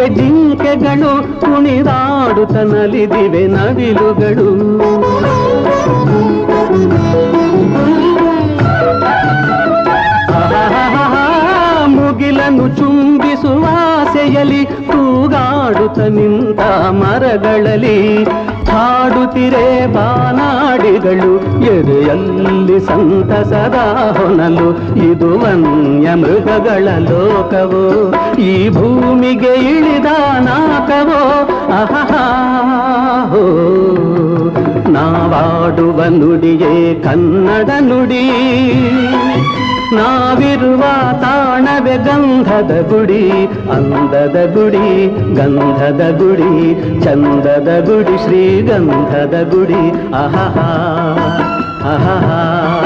ಜಿಂಕೆಗಳು ಕುಣಿದಾಡುತ್ತ ನಲಿದಿವೆ ನವಿಲುಗಳು. ಮುಗಿಲನ್ನು ಚುಂಬಿಸುವ ಆಸೆಯಲ್ಲಿ ತೂಗಾಡುತ್ತ ನಿಂತ ಮರಗಳಲ್ಲಿ ಹಾಡುತ್ತಿರೆ ಬಾನಾಡಿಗಳು ಎದೆಯಲ್ಲಿ ಸಂತಸದ ಹೊನಲು. ಇದು ವನ್ಯ ಮೃಗಗಳ ಲೋಕವೋ ಈ ಭೂಮಿಗೆ ಇಳಿದ ನಾಕವೋ ಅಹಹೋ. ನಾವಾಡುವ ನುಡಿಯೇ ಕನ್ನಡ ನುಡಿ, ನಾವಿರುವ ತಾಣವೇ ಗಂಧದ ಗುಡಿ. ಅಂದದ ಗುಡಿ ಗಂಧದ ಗುಡಿ, ಚಂದದ ಗುಡಿ ಶ್ರೀಗಂಧದ ಗುಡಿ. ಅಹಹಾ ಅಹಹಾ.